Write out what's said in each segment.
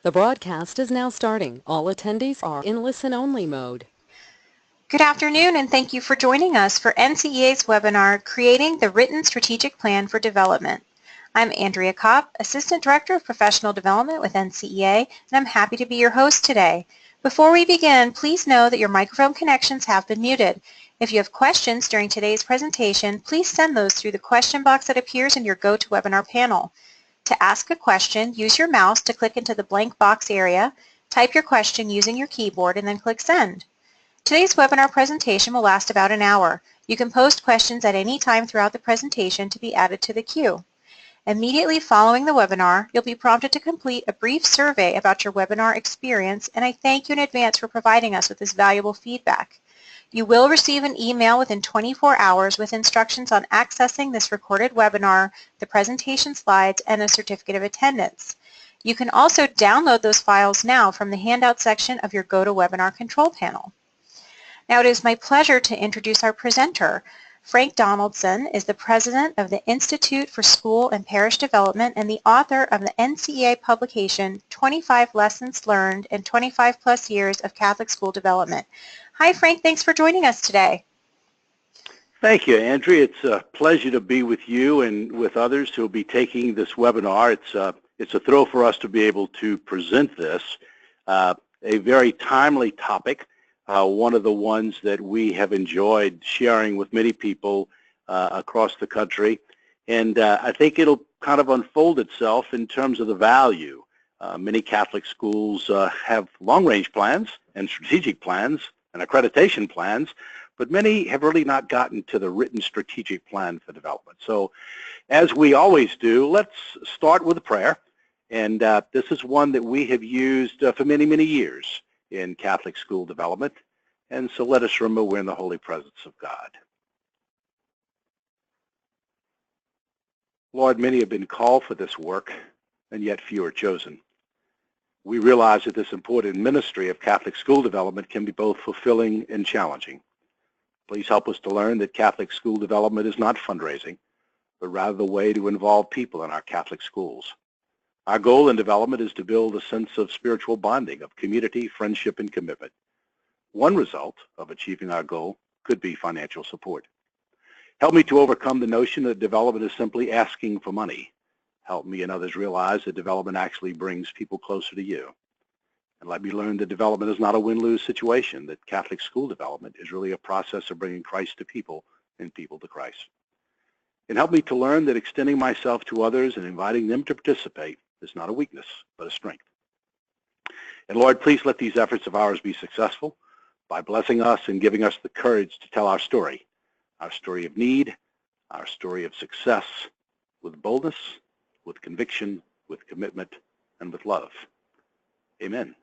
The broadcast is now starting. All attendees are in listen-only mode. Good afternoon, and thank you for joining us for NCEA's webinar, Creating the Written Strategic Plan for Development. I'm Andrea Kopp, Assistant Director of Professional Development with NCEA, and I'm happy to be your host today. Before we begin, please know that your microphone connections have been muted. If you have questions during today's presentation, please send those through the question box that appears in your GoToWebinar panel. To ask a question, use your mouse to click into the blank box area, type your question using your keyboard, and then click Send. Today's webinar presentation will last about an hour. You can post questions at any time throughout the presentation to be added to the queue. Immediately following the webinar, you'll be prompted to complete a brief survey about your webinar experience, and I thank you in advance for providing us with this valuable feedback. You will receive an email within 24 hours with instructions on accessing this recorded webinar, the presentation slides, and a certificate of attendance. You can also download those files now from the handout section of your GoToWebinar control panel. Now it is my pleasure to introduce our presenter. Frank Donaldson is the president of the Institute for School and Parish Development and the author of the NCEA publication, 25 Lessons Learned in 25 Plus Years of Catholic School Development. Hi Frank, thanks for joining us today. Thank you, Andrea. It's a pleasure to be with you and with others who will be taking this webinar. It's a thrill for us to be able to present this, a very timely topic. One of the ones that we have enjoyed sharing with many people across the country. And I think it'll kind of unfold itself in terms of the value. Many Catholic schools have long-range plans and strategic plans and accreditation plans, but many have really not gotten to the written strategic plan for development. So as we always do, let's start with a prayer. And this is one that we have used for many, many years in Catholic school development. And so let us remember we're in the holy presence of God. Lord, many have been called for this work, and yet few are chosen. We realize that this important ministry of Catholic school development can be both fulfilling and challenging. Please help us to learn that Catholic school development is not fundraising, but rather the way to involve people in our Catholic schools. Our goal in development is to build a sense of spiritual bonding, of community, friendship, and commitment. One result of achieving our goal could be financial support. Help me to overcome the notion that development is simply asking for money. Help me and others realize that development actually brings people closer to you. And let me learn that development is not a win-lose situation, that Catholic school development is really a process of bringing Christ to people and people to Christ. And help me to learn that extending myself to others and inviting them to participate is not a weakness, but a strength. And Lord, please let these efforts of ours be successful by blessing us and giving us the courage to tell our story of need, our story of success, with boldness, with conviction, with commitment, and with love. Amen.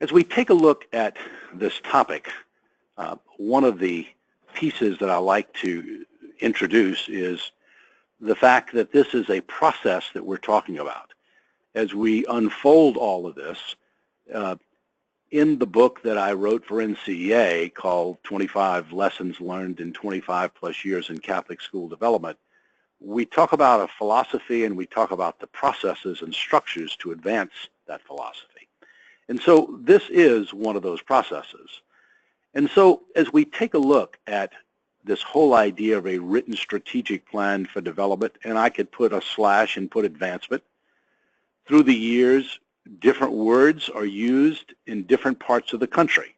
As we take a look at this topic, one of the pieces that I like to introduce is the fact that this is a process that we're talking about. As we unfold all of this, in the book that I wrote for NCEA called 25 Lessons Learned in 25 Plus Years in Catholic School Development, we talk about a philosophy and we talk about the processes and structures to advance that philosophy. And so this is one of those processes. And so as we take a look at this whole idea of a written strategic plan for development, and I could put a slash and put advancement, through the years, different words are used in different parts of the country.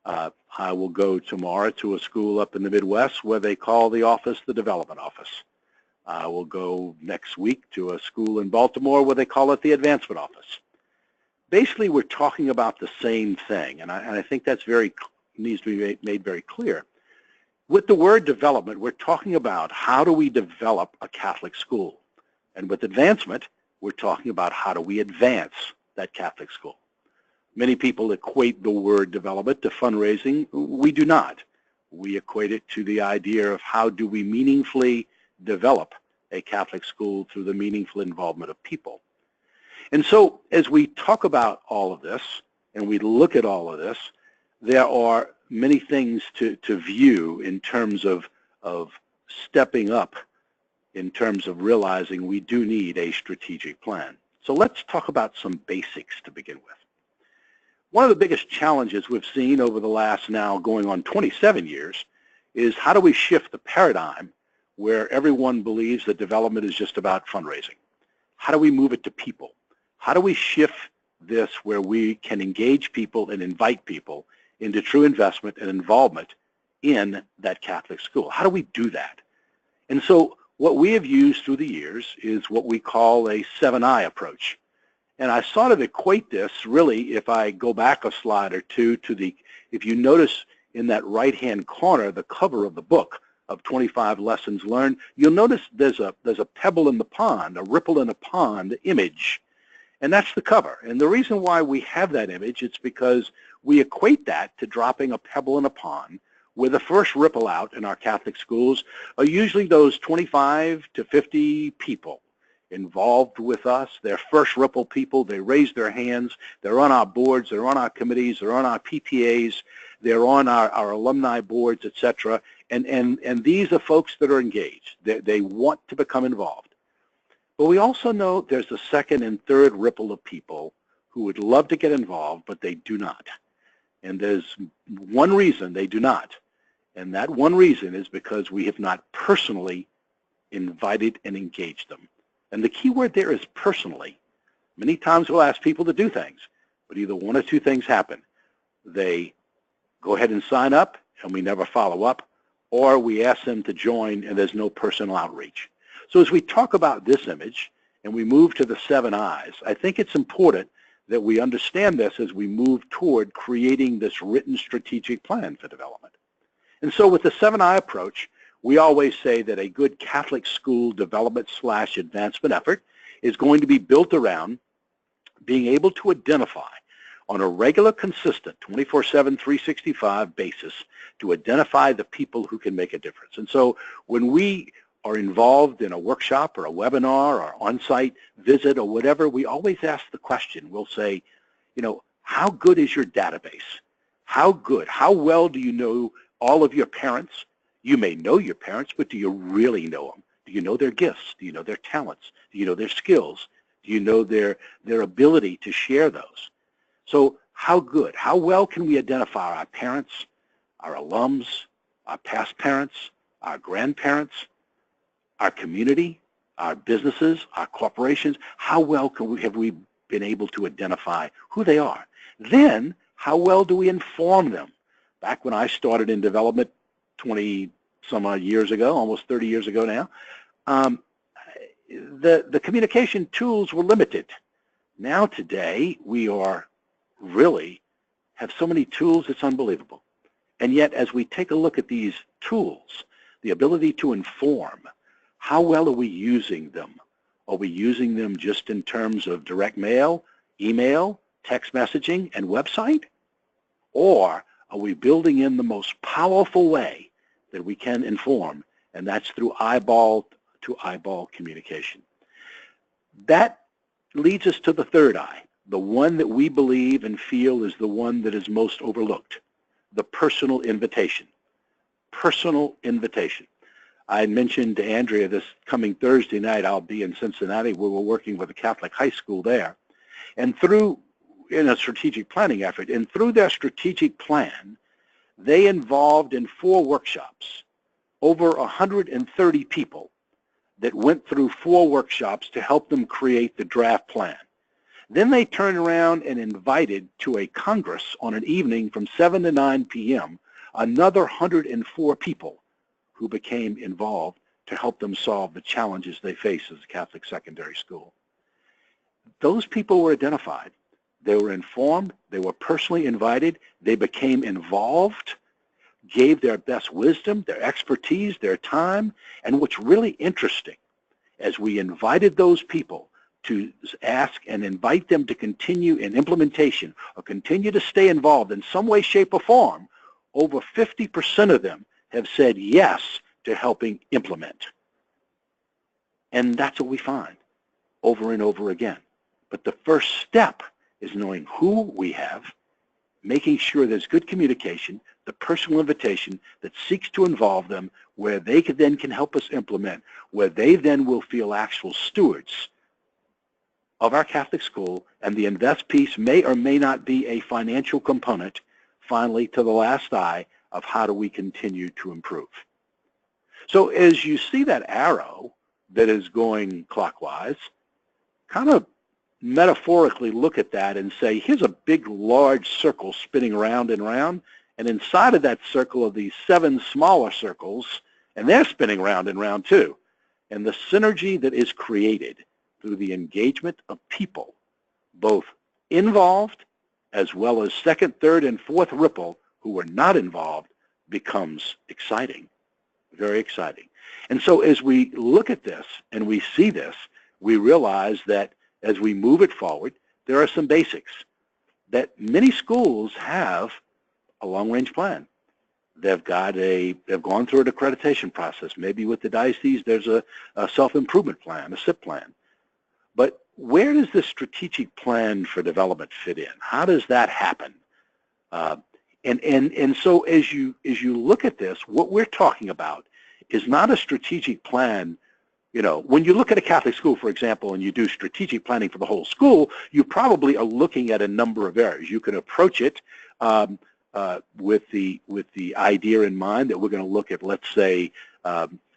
I will go tomorrow to a school up in the Midwest where they call the office the development office. I will go next week to a school in Baltimore where they call it the advancement office. Basically, we're talking about the same thing, and I think that's needs to be made very clear. With the word development, we're talking about how do we develop a Catholic school. And with advancement, we're talking about how do we advance that Catholic school. Many people equate the word development to fundraising. We do not. We equate it to the idea of how do we meaningfully develop a Catholic school through the meaningful involvement of people. And so as we talk about all of this and we look at all of this, there are many things to view in terms of stepping up, in terms of realizing we do need a strategic plan. So let's talk about some basics to begin with. One of the biggest challenges we've seen over the last now going on 27 years is how do we shift the paradigm where everyone believes that development is just about fundraising? How do we move it to people? How do we shift this where we can engage people and invite people into true investment and involvement in that Catholic school? How do we do that? And so what we have used through the years is what we call a 7I approach. And I sort of equate this really, if I go back a slide or two, to the, if you notice in that right-hand corner, the cover of the book of 25 Lessons Learned, you'll notice there's a pebble in the pond, a ripple in a pond image. And that's the cover. And the reason why we have that image, it's because we equate that to dropping a pebble in a pond, where the first ripple out in our Catholic schools are usually those 25 to 50 people involved with us. They're first ripple people. They raise their hands. They're on our boards. They're on our committees. They're on our PPAs. They're on our alumni boards, etc. And these are folks that are engaged. They want to become involved. But we also know there's a second and third ripple of people who would love to get involved, but they do not. And there's one reason they do not. And that one reason is because we have not personally invited and engaged them. And the key word there is personally. Many times we'll ask people to do things, but either one or two things happen. They go ahead and sign up, and we never follow up, or we ask them to join, and there's no personal outreach. So as we talk about this image, and we move to the 7 I's, I think it's important that we understand this as we move toward creating this written strategic plan for development. And so with the 7I approach, we always say that a good Catholic school development/advancement effort is going to be built around being able to identify on a regular, consistent, 24/7, 365 basis to identify the people who can make a difference. And so when we are involved in a workshop or a webinar or on-site visit or whatever, we always ask the question. We'll say, you know, how good is your database? How good? How well do you know all of your parents? You may know your parents, but do you really know them? Do you know their gifts? Do you know their talents? Do you know their skills? Do you know their ability to share those? So how good? How well can we identify our parents, our alums, our past parents, our grandparents, our community, our businesses, our corporations? How well have we been able to identify who they are? Then, how well do we inform them? Back when I started in development 20-some odd years ago, almost 30 years ago now, the communication tools were limited. Now today, we are really have so many tools, it's unbelievable. And yet, as we take a look at these tools, the ability to inform, how well are we using them? Are we using them just in terms of direct mail, email, text messaging, and website? Or are we building in the most powerful way that we can inform, and that's through eyeball-to-eyeball communication? That leads us to the 3rd I, the one that we believe and feel is the one that is most overlooked, the personal invitation. Personal invitation. I mentioned to Andrea this coming Thursday night, I'll be in Cincinnati where we're working with a Catholic high school there. And in a strategic planning effort, and through their strategic plan, they involved in 4 workshops, over 130 people that went through 4 workshops to help them create the draft plan. Then they turned around and invited to a Congress on an evening from 7 to 9 p.m. another 104 people who became involved to help them solve the challenges they face as a Catholic secondary school. Those people were identified. They were informed. They were personally invited. They became involved, gave their best wisdom, their expertise, their time. And what's really interesting, as we invited those people to ask and invite them to continue in implementation or continue to stay involved in some way, shape, or form, over 50% of them have said yes to helping implement. And that's what we find over and over again. But the first step is knowing who we have, making sure there's good communication, the personal invitation that seeks to involve them, where they then can help us implement, where they then will feel actual stewards of our Catholic school, and the invest piece may or may not be a financial component, finally, to the last I of how do we continue to improve. So as you see that arrow that is going clockwise, kind of metaphorically look at that and say, here's a big, large circle spinning round and round, and inside of that circle are these 7 smaller circles, and they're spinning round and round too. And the synergy that is created through the engagement of people, both involved as well as second, third, and fourth ripple who are not involved, becomes exciting, very exciting. And so as we look at this and we see this, we realize that as we move it forward, there are some basics that many schools have a long-range plan. They've gone through an accreditation process. Maybe with the diocese, there's a self-improvement plan, a SIP plan. But where does this strategic plan for development fit in? How does that happen? And so as you look at this, what we're talking about is not a strategic plan. You know, when you look at a Catholic school, for example, and you do strategic planning for the whole school, you probably are looking at a number of areas. You can approach it with the idea in mind that we're going to look at, let's say,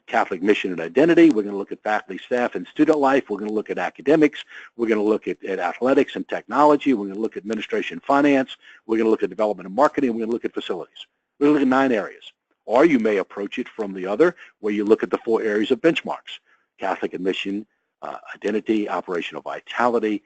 Catholic mission and identity. We're going to look at faculty, staff, and student life. We're going to look at academics. We're going to look at athletics and technology. We're going to look at administration, finance. We're going to look at development and marketing. We're going to look at facilities. We're going to look at 9 areas. Or you may approach it from the other, where you look at the 4 areas of benchmarks: Catholic admission, identity, operational vitality,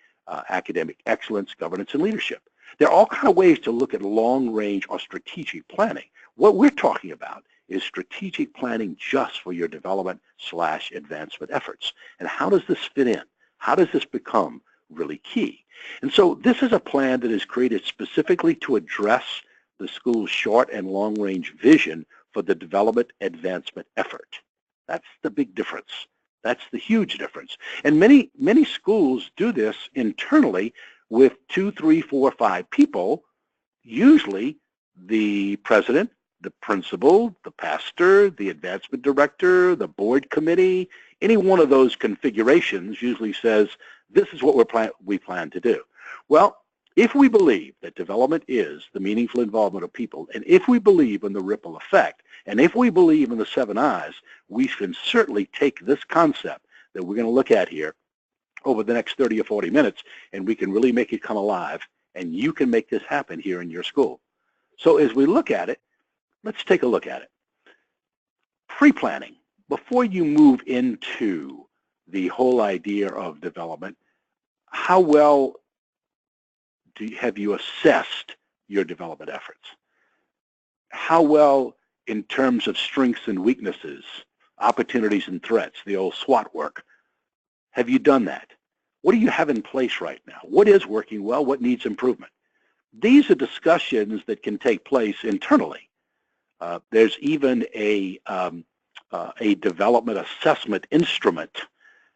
academic excellence, governance, and leadership. There are all kinds of ways to look at long-range or strategic planning. What we're talking about is strategic planning just for your development/advancement efforts. And how does this fit in? How does this become really key? And so this is a plan that is created specifically to address the school's short and long-range vision for the development advancement effort. That's the big difference. That's the huge difference. And many schools do this internally with 2, 3, 4, 5 people, usually the president, the principal, the pastor, the advancement director, the board committee. Any one of those configurations usually says, this is what we plan to do. Well, if we believe that development is the meaningful involvement of people, and if we believe in the ripple effect, and if we believe in the 7 I's, we can certainly take this concept that we're going to look at here over the next 30 or 40 minutes, and we can really make it come alive, and you can make this happen here in your school. So as we look at it, let's take a look at it. Pre-planning. Before you move into the whole idea of development, how well have you assessed your development efforts? How well, in terms of strengths and weaknesses, opportunities and threats, the old SWOT work, have you done that? What do you have in place right now? What is working well? What needs improvement? These are discussions that can take place internally. There's even a development assessment instrument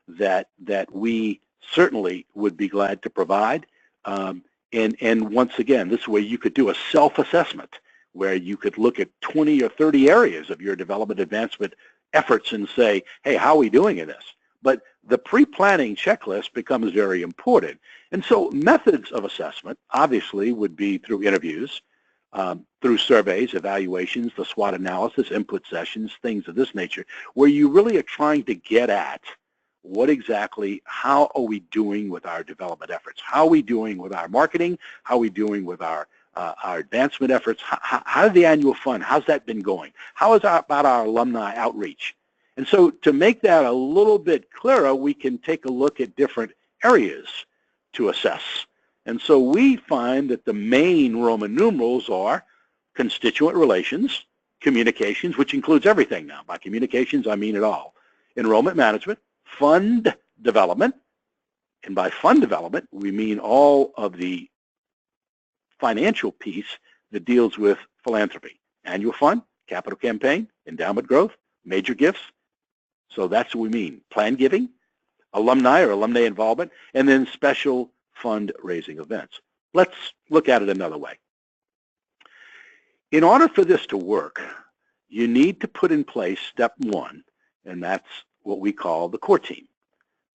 that we certainly would be glad to provide. And once again, this is where you could do a self-assessment, where you could look at 20 or 30 areas of your development advancement efforts and say, hey, how are we doing in this? But the pre-planning checklist becomes very important. And so methods of assessment obviously would be through interviews, through surveys, evaluations, the SWOT analysis, input sessions, things of this nature, where you really are trying to get at what exactly, how are we doing with our development efforts? How are we doing with our marketing? How are we doing with our advancement efforts? How the annual fund, how's that been going? How is about our alumni outreach? And so to make that a little bit clearer, we can take a look at different areas to assess. And so we find that the main Roman numerals are constituent relations, communications, which includes everything now. By communications, I mean it all. Enrollment management, fund development, and by fund development, we mean all of the financial piece that deals with philanthropy. Annual fund, capital campaign, endowment growth, major gifts. So that's what we mean. Plan giving, alumni or alumni involvement, and then special fundraising events. Let's look at it another way. In order for this to work, you need to put in place step 1, and that's what we call the core team.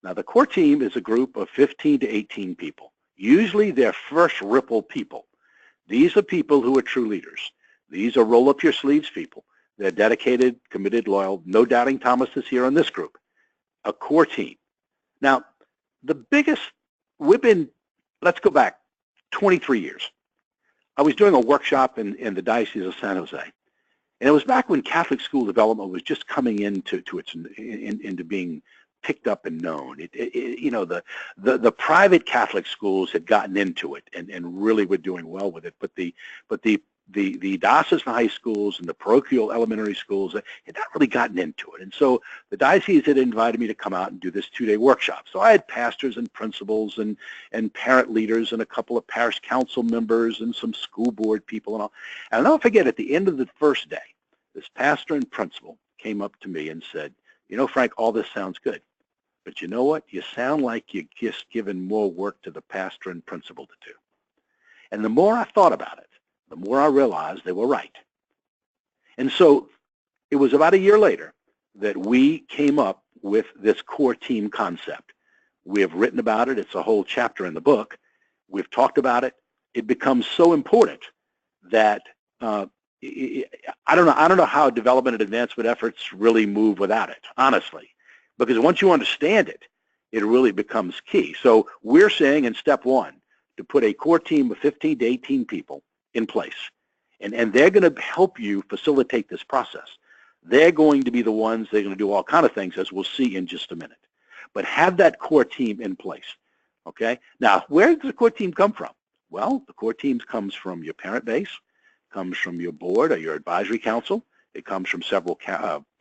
Now, the core team is a group of 15 to 18 people. Usually they're first ripple people. These are people who are true leaders. These are roll up your sleeves people. They're dedicated, committed, loyal. No doubting Thomases here in this group. A core team. Now, the biggest, let's go back 23 years. I was doing a workshop in the Diocese of San Jose. And it was back when Catholic school development was just coming into being picked up and known. The private Catholic schools had gotten into it and really were doing well with it, but the diocesan high schools and the parochial elementary schools had not really gotten into it. And so the diocese had invited me to come out and do this 2-day workshop. So I had pastors and principals and parent leaders and a couple of parish council members and some school board people and all. And I'll never forget, at the end of the first day, this pastor and principal came up to me and said, "You know, Frank, all this sounds good, but you know what? You sound like you're just giving more work to the pastor and principal to do." And the more I thought about it, the more I realized they were right. And so it was about a year later that we came up with this core team concept. We have written about it. It's a whole chapter in the book. We've talked about it. It becomes so important that I don't know how development and advancement efforts really move without it, honestly, because once you understand it, it really becomes key. So we're saying in step one to put a core team of 15 to 18 people in place, and they're going to help you facilitate this process. They're going to be the ones, they're going to do all kinds of things, as we'll see in just a minute. But have that core team in place, okay? Now, where does the core team come from? Well, the core team comes from your parent base, comes from your board or your advisory council. It comes from several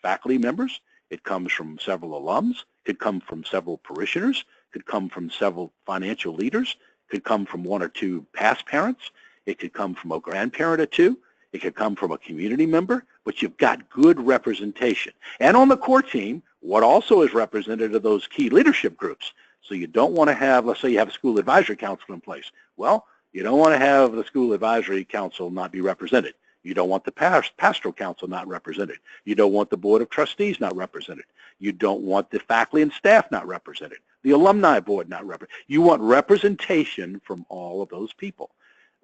faculty members. It comes from several alums. It could come from several parishioners. It could come from several financial leaders. It could come from 1 or 2 past parents. It could come from a grandparent or 2. It could come from a community member, but you've got good representation. And on the core team, what also is represented are those key leadership groups. So you don't want to have, let's say you have a school advisory council in place. Well, you don't want to have the school advisory council not be represented. You don't want the pastoral council not represented. You don't want the board of trustees not represented. You don't want the faculty and staff not represented. The alumni board not represented. You want representation from all of those people.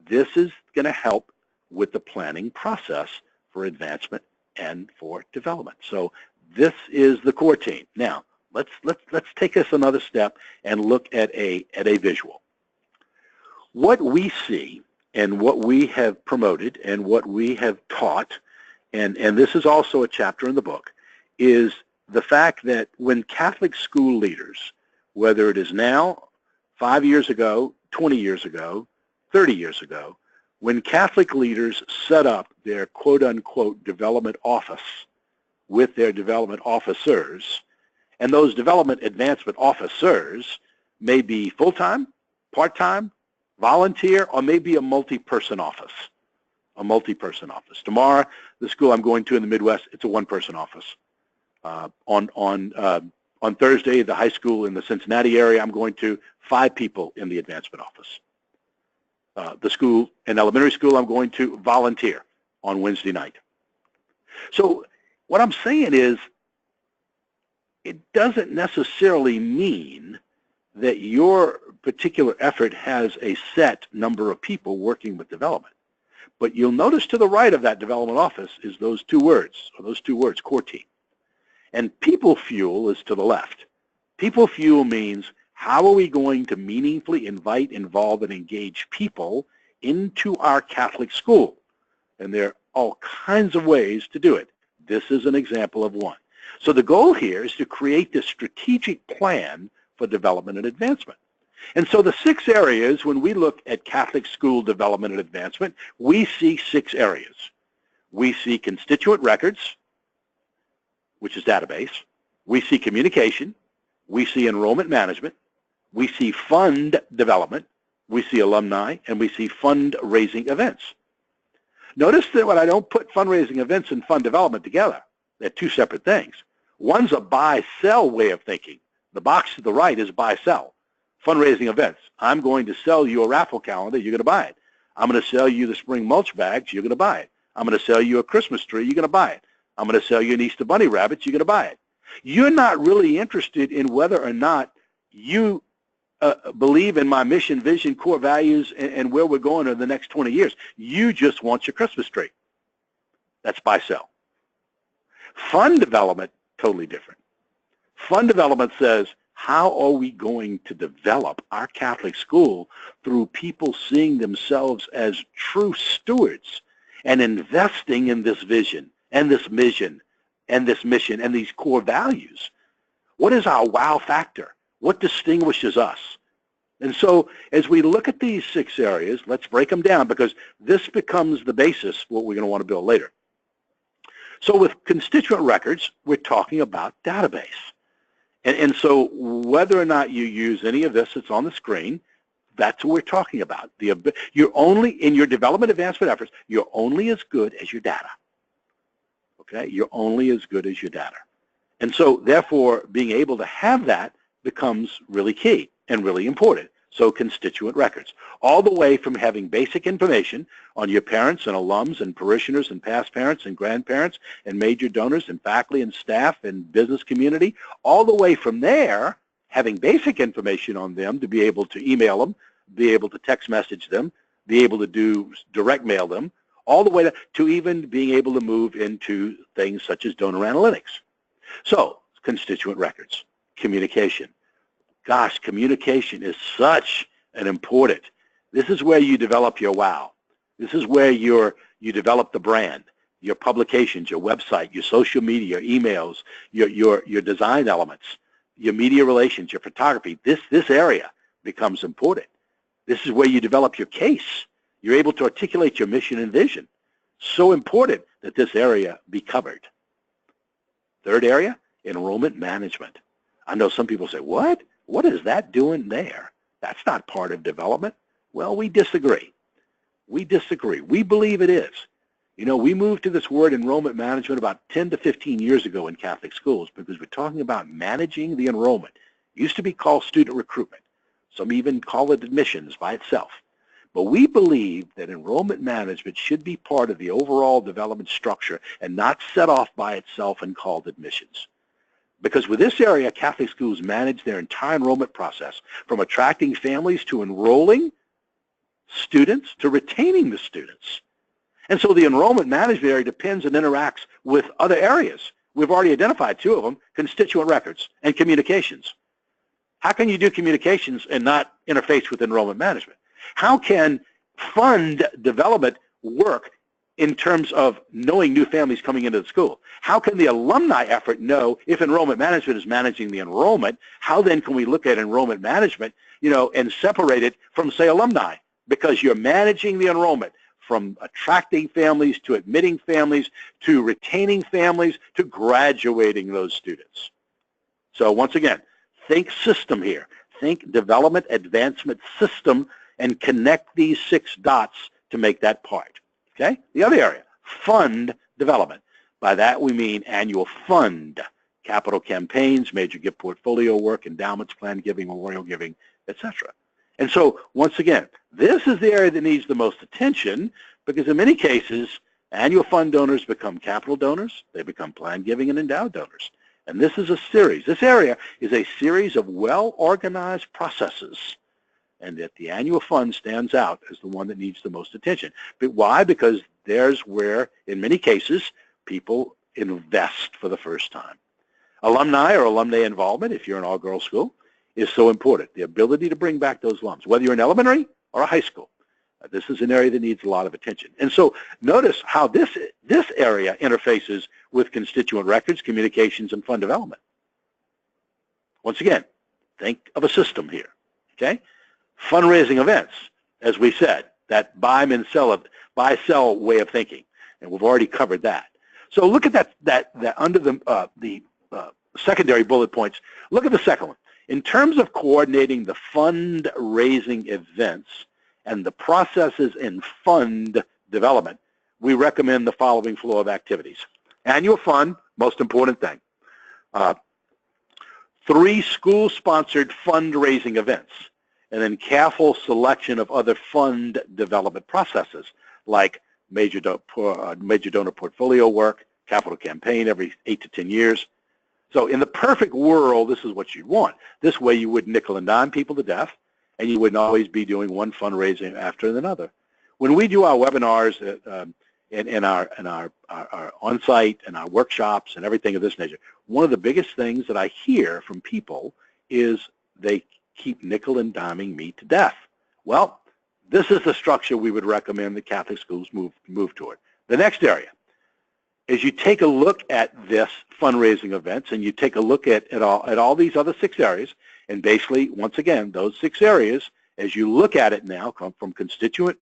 This is going to help with the planning process for advancement and for development. So this is the core team. Now, let's take this another step and look at a visual. What we see and what we have promoted and what we have taught, and this is also a chapter in the book, is the fact that when Catholic school leaders, whether it is now, 5 years ago, 20 years ago, 30 years ago, when Catholic leaders set up their quote-unquote development office with their development officers, and those development advancement officers may be full-time, part-time, volunteer, or maybe a multi-person office. A multi-person office. Tomorrow, the school I'm going to in the Midwest, it's a one-person office. On Thursday, the high school in the Cincinnati area, I'm going to 5 people in the advancement office. The school and elementary school, I'm going to volunteer on Wednesday night. So what I'm saying is, it doesn't necessarily mean that your particular effort has a set number of people working with development. But you'll notice to the right of that development office is those 2 words, core team. And people fuel is to the left. People fuel means, how are we going to meaningfully invite, involve, and engage people into our Catholic school? And there are all kinds of ways to do it. This is an example of one. So the goal here is to create this strategic plan for development and advancement. And so the 6 areas, when we look at Catholic school development and advancement, we see 6 areas. We see constituent records, which is database. We see communication. We see enrollment management. We see fund development. We see alumni, and we see fundraising events. Notice that when I don't put fundraising events and fund development together, they're 2 separate things. One's a buy-sell way of thinking. The box to the right is buy-sell. Fundraising events. I'm going to sell you a raffle calendar, you're going to buy it. I'm going to sell you the spring mulch bags, you're going to buy it. I'm going to sell you a Christmas tree, you're going to buy it. I'm going to sell you an Easter bunny rabbit, you're going to buy it. You're not really interested in whether or not you believe in my mission, vision, core values, and where we're going in the next 20 years. You just want your Christmas tree. That's buy-sell. Fund development, totally different. Fund development says, how are we going to develop our Catholic school through people seeing themselves as true stewards and investing in this vision and this mission and this mission and these core values? What is our wow factor? What distinguishes us? And so as we look at these 6 areas, let's break them down, because this becomes the basis for what we're going to want to build later. So with constituent records, we're talking about database. And so whether or not you use any of this that's on the screen, that's what we're talking about. You're only, in your development advancement efforts, you're only as good as your data. Okay? You're only as good as your data. And so therefore, being able to have that becomes really key and really important. So constituent records, all the way from having basic information on your parents and alums and parishioners and past parents and grandparents and major donors and faculty and staff and business community, all the way from there, having basic information on them to be able to email them, be able to text message them, be able to do direct mail them, all the way to even being able to move into things such as donor analytics. So constituent records, communication. Gosh, communication is such an important. This is where you develop your wow. This is where you develop the brand, your publications, your website, your social media, your emails, your design elements, your media relations, your photography. This area becomes important. This is where you develop your case. You're able to articulate your mission and vision. So important that this area be covered. Third area, enrollment management. I know some people say, what? What is that doing there? That's not part of development. Well, we disagree. We disagree. We believe it is. You know, we moved to this word enrollment management about 10 to 15 years ago in Catholic schools because we're talking about managing the enrollment. It used to be called student recruitment. Some even call it admissions by itself. But we believe that enrollment management should be part of the overall development structure and not set off by itself and called admissions. Because with this area, Catholic schools manage their entire enrollment process, from attracting families to enrolling students to retaining the students. And so the enrollment management area depends and interacts with other areas. We've already identified 2 of them, constituent records and communications. How can you do communications and not interface with enrollment management? How can fund development work in terms of knowing new families coming into the school? How can the alumni effort know if enrollment management is managing the enrollment? How then can we look at enrollment management, you know, and separate it from, say, alumni? Because you're managing the enrollment from attracting families to admitting families to retaining families to graduating those students. So once again, think system here. Think development advancement system and connect these 6 dots to make that part. Okay? The other area, fund development. By that we mean annual fund, capital campaigns, major gift portfolio work, endowments, planned giving, memorial giving, etc. And so, once again, this is the area that needs the most attention because in many cases, annual fund donors become capital donors, they become planned giving and endowed donors. And this is a series. This area is a series of well-organized processes, and that the annual fund stands out as the one that needs the most attention. But why? Because there's where, in many cases, people invest for the first time. Alumni or alumni involvement, if you're an all-girls school, is so important. The ability to bring back those alums, whether you're in elementary or a high school. This is an area that needs a lot of attention. And so notice how this area interfaces with constituent records, communications, and fund development. Once again, think of a system here, okay? Fundraising events, as we said, that buy sell way of thinking, and we've already covered that. So look at that under the secondary bullet points. Look at the second one. In terms of coordinating the fundraising events and the processes in fund development, we recommend the following flow of activities. Annual fund, most important thing. 3 school-sponsored fundraising events, and then careful selection of other fund development processes like major donor portfolio work, capital campaign every 8 to 10 years, So in the perfect world, this is what you'd want. This way you wouldn't nickel and dime people to death, and you wouldn't always be doing one fundraising after another. When we do our webinars and our on-site and our workshops and everything of this nature, one of the biggest things that I hear from people is they keep nickel and diming me to death. Well, this is the structure we would recommend that Catholic schools move toward. The next area is you take a look at this fundraising events and you take a look at all these other 6 areas, and basically, once again, those 6 areas, as you look at it now, come from constituent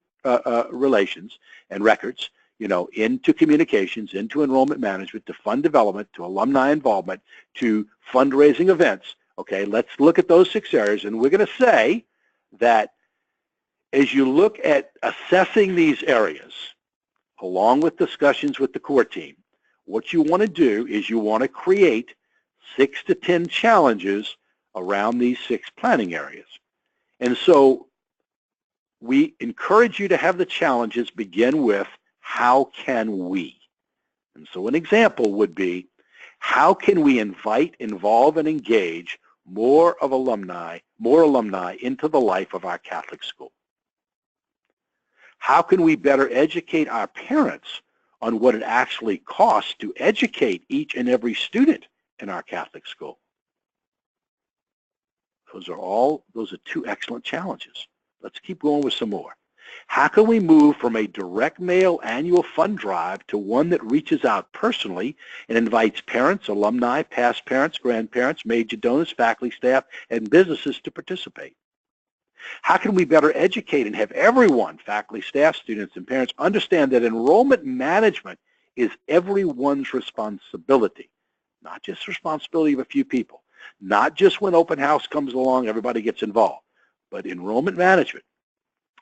relations and records, into communications, into enrollment management, to fund development, to alumni involvement, to fundraising events. Okay, let's look at those 6 areas, and we're going to say that as you look at assessing these areas, along with discussions with the core team, what you want to do is you want to create 6 to 10 challenges around these 6 planning areas. And so we encourage you to have the challenges begin with, how can we? And so an example would be, how can we invite, involve, and engage more alumni into the life of our Catholic school? How can we better educate our parents on what it actually costs to educate each and every student in our Catholic school? Those are 2 excellent challenges. Let's keep going with some more. How can we move from a direct mail annual fund drive to one that reaches out personally and invites parents, alumni, past parents, grandparents, major donors, faculty, staff, and businesses to participate? How can we better educate and have everyone, faculty, staff, students, and parents, understand that enrollment management is everyone's responsibility, not just the responsibility of a few people, not just when open house comes along, everybody gets involved, but enrollment management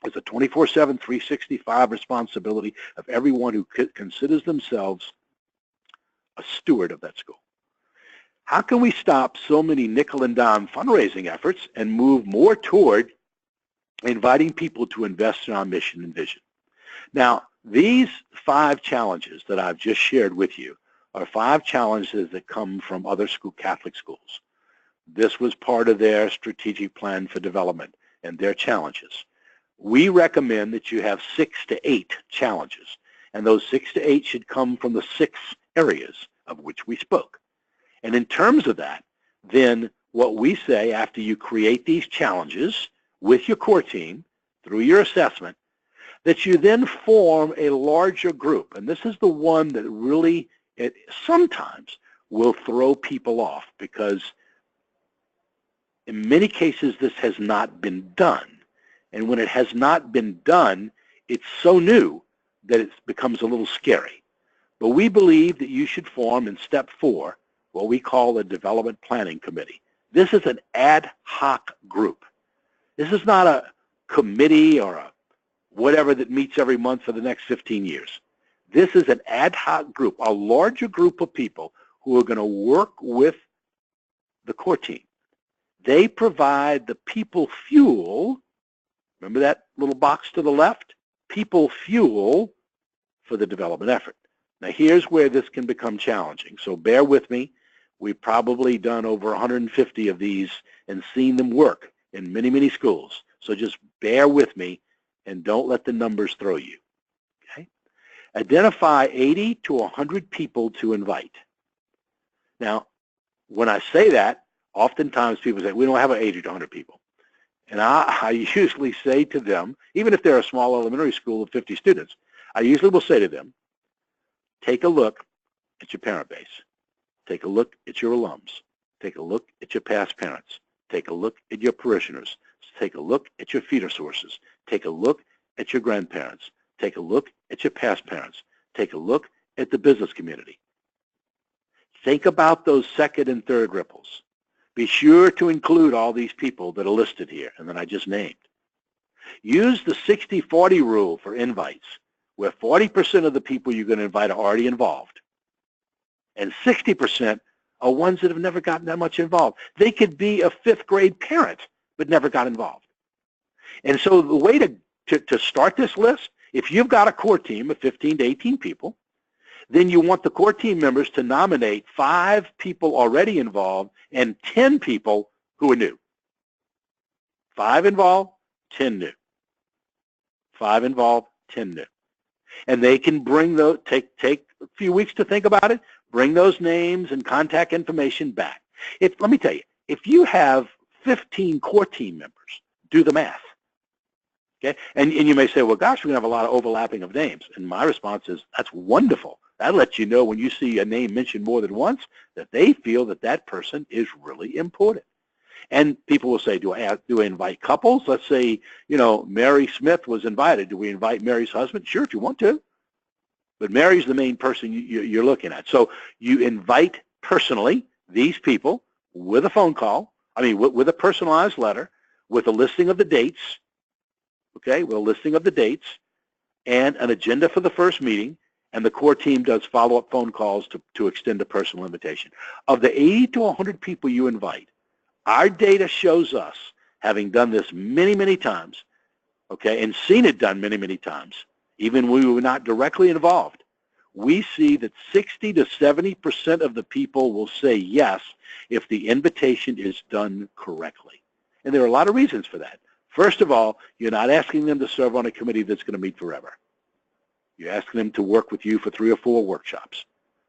is a 24/7, 365 responsibility of everyone who considers themselves a steward of that school. How can we stop so many nickel and dime fundraising efforts and move more toward inviting people to invest in our mission and vision? Now, these 5 challenges that I've just shared with you are 5 challenges that come from other Catholic schools. This was part of their strategic plan for development and their challenges. We recommend that you have 6 to 8 challenges, and those 6 to 8 should come from the 6 areas of which we spoke. And in terms of that, then what we say after you create these challenges with your core team through your assessment, that you then form a larger group. And this is the one that really sometimes will throw people off, because in many cases this has not been done. And when it has not been done, it's so new that it becomes a little scary. But we believe that you should form in step 4 what we call a development planning committee. This is an ad hoc group. This is not a committee or a whatever that meets every month for the next 15 years. This is an ad hoc group, a larger group of people who are going to work with the core team. They provide the people fuel. Remember that little box to the left? People fuel for the development effort. Now here's where this can become challenging, so bear with me. We've probably done over 150 of these and seen them work in many, many schools. So just bear with me and don't let the numbers throw you. Okay? Identify 80 to 100 people to invite. Now, when I say that, oftentimes people say, we don't have 80 to 100 people. And I usually say to them, even if they're a small elementary school of 50 students, I usually will say to them, take a look at your parent base. Take a look at your alums. Take a look at your past parents. Take a look at your parishioners. Take a look at your feeder sources. Take a look at your grandparents. Take a look at your past parents. Take a look at the business community. Think about those second and third ripples. Be sure to include all these people that are listed here and that I just named. Use the 60-40 rule for invites, where 40% of the people you're going to invite are already involved, and 60% are ones that have never gotten that much involved. They could be a 5th grade parent, but never got involved. And so the way to start this list, if you've got a core team of 15 to 18 people, Then you want the core team members to nominate 5 people already involved and 10 people who are new. 5 involved, 10 new. 5 involved, 10 new. And they can bring those, take a few weeks to think about it, bring those names and contact information back. Let me tell you, if you have 15 core team members, do the math. Okay? And you may say, well, gosh, we're going to have a lot of overlapping of names. And my response is, that's wonderful. That lets you know when you see a name mentioned more than once that they feel that that person is really important. And people will say, do I invite couples? Let's say, you know, Mary Smith was invited. Do we invite Mary's husband? Sure, if you want to. But Mary's the main person you're looking at. So you invite personally these people with a phone call, with a personalized letter, with a listing of the dates, okay, with a listing of the dates, and an agenda for the first meeting, and the core team does follow-up phone calls to extend a personal invitation. Of the 80 to 100 people you invite, our data shows us, having done this many, many times, okay, and seen it done many, many times, even when we were not directly involved, we see that 60 to 70% of the people will say yes if the invitation is done correctly. And there are a lot of reasons for that. First of all, you're not asking them to serve on a committee that's going to meet forever. You're asking them to work with you for 3 or 4 workshops.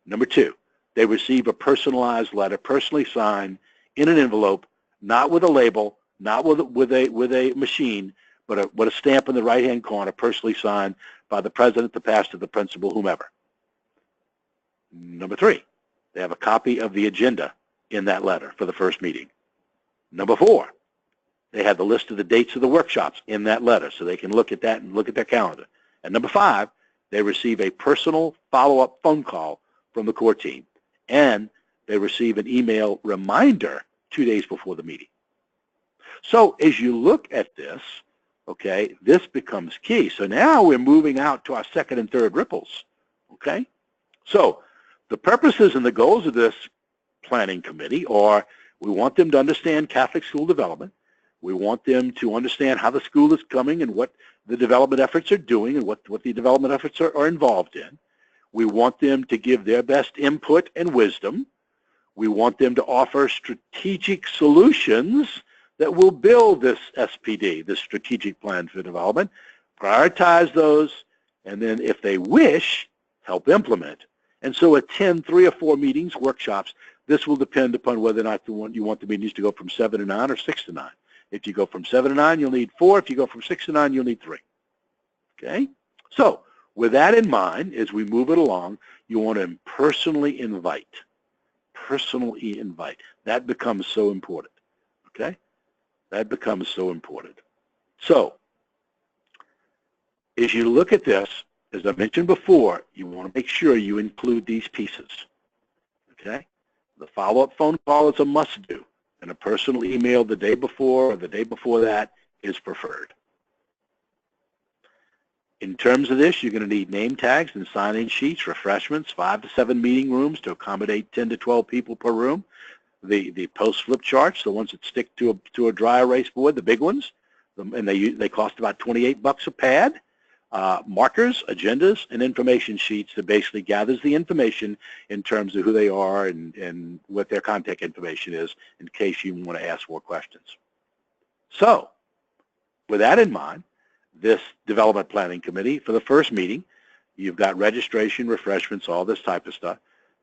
Number 2, they receive a personalized letter, personally signed, in an envelope, not with a label, not with a machine, but a stamp in the right-hand corner, personally signed by the president, the pastor, the principal, whomever. Number 3, they have a copy of the agenda in that letter for the first meeting. Number 4, they have the list of the dates of the workshops in that letter, so they can look at that and look at their calendar. And number 5, they receive a personal follow-up phone call from the core team, and they receive an email reminder 2 days before the meeting. So as you look at this, okay, this becomes key. So now we're moving out to our second and third ripples, okay? So the purposes and the goals of this planning committee are, we want them to understand Catholic school development. We want them to understand how the school is coming and what the development efforts are doing and what the development efforts are involved in. We want them to give their best input and wisdom. We want them to offer strategic solutions that will build this SPD, this strategic plan for development, prioritize those, and then if they wish, help implement. And so attend 3 or 4 meetings, workshops. This will depend upon whether or not you want the meetings to go from 7 to 9 or 6 to 9. If you go from 7 to 9, you'll need 4. If you go from 6 to 9, you'll need 3. Okay? So with that in mind, as we move it along, you want to personally invite. Personally invite. That becomes so important. Okay? That becomes so important. So as you look at this, as I mentioned before, you want to make sure you include these pieces. Okay? The follow-up phone call is a must-do, and a personal email the day before or the day before that is preferred. In terms of this, you're going to need name tags and sign-in sheets, refreshments, 5 to 7 meeting rooms to accommodate 10 to 12 people per room. The post flip charts, the ones that stick to a dry erase board, the big ones, and they cost about $28 a pad. Markers, agendas, and information sheets that basically gathers the information in terms of who they are and what their contact information is in case you want to ask more questions. So with that in mind, this development planning committee, for the first meeting, you've got registration, refreshments, all this type of stuff.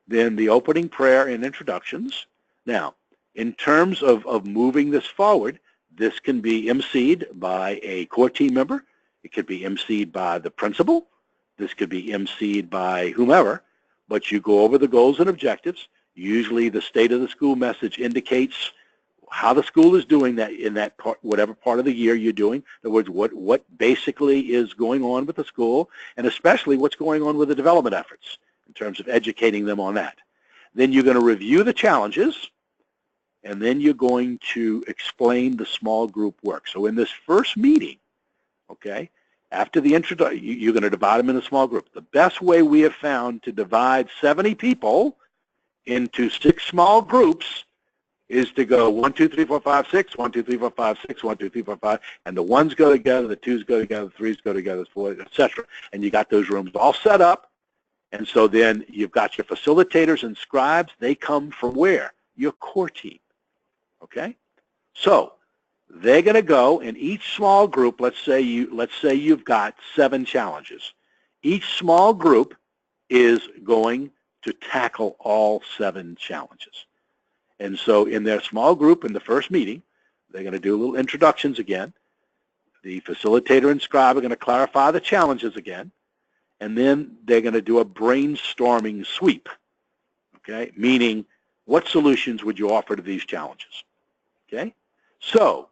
Then the opening prayer and introductions. Now, in terms of moving this forward, this can be emceed by a core team member. It could be emceed by the principal. This could be emceed by whomever, but you go over the goals and objectives. Usually the state of the school message indicates how the school is doing that in that part, whatever part of the year you're doing. In other words, what basically is going on with the school, and especially what's going on with the development efforts in terms of educating them on that. Then you're going to review the challenges, and then you're going to explain the small group work. So in this first meeting, okay, after the introduction, you're going to divide them in a small group. The best way we have found to divide 70 people into 6 small groups is to go 1, 2, 3, 4, 5, 6, 1, 2, 3, 4, 5, 6, 1, 2, 3, 4, 5, and the 1s go together, the 2s go together, the 3s go together, the 4s, etc. And you got those rooms all set up, And so then you've got your facilitators and scribes. They come from where? Your core team, okay? So they're going to go in each small group. Let's say you've got 7 challenges. Each small group is going to tackle all 7 challenges. And so in their small group in the first meeting, they're going to do little introductions again. The facilitator and scribe are going to clarify the challenges again. And then they're going to do a brainstorming sweep, okay? Meaning, what solutions would you offer to these challenges, okay? So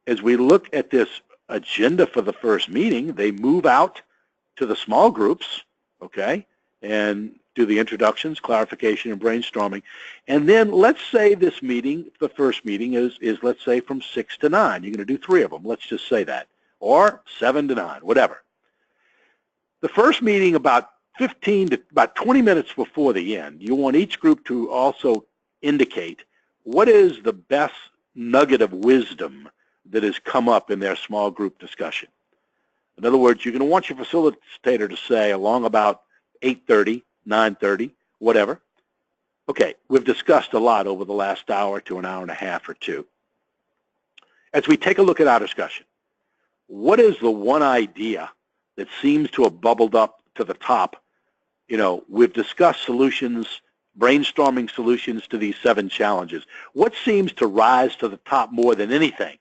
as we look at this agenda for the first meeting, they move out to the small groups, okay, and do the introductions, clarification, and brainstorming. And then let's say this meeting, the first meeting is let's say from 6 to 9. You're going to do 3 of them. Let's just say that. Or 7 to 9, whatever. The first meeting, about 20 minutes before the end, you want each group to also indicate what is the best nugget of wisdom that has come up in their small group discussion. In other words, you're going to want your facilitator to say along about 8:30, 9:30, whatever. Okay, we've discussed a lot over the last hour to an hour and a half or 2. As we take a look at our discussion, what is the one idea that seems to have bubbled up to the top? You know, we've discussed solutions, brainstorming solutions to these 7 challenges. What seems to rise to the top more than anything?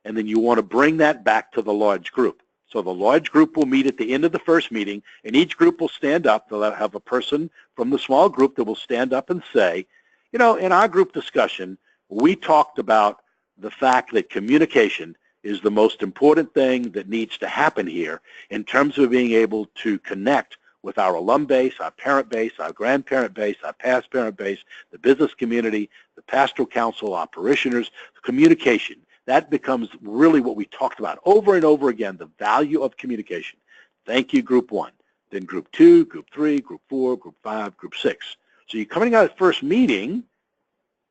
And then you want to bring that back to the large group. So the large group will meet at the end of the first meeting, and each group will stand up. They'll have a person from the small group that will stand up and say, you know, in our group discussion, we talked about the fact that communication is the most important thing that needs to happen here in terms of being able to connect with our alum base, our parent base, our grandparent base, our past parent base, the business community, the pastoral council, our parishioners, communication. That becomes really what we talked about over and over again, the value of communication. Thank you, group 1. Then group 2, group 3, group 4, group 5, group 6. So you're coming out of the first meeting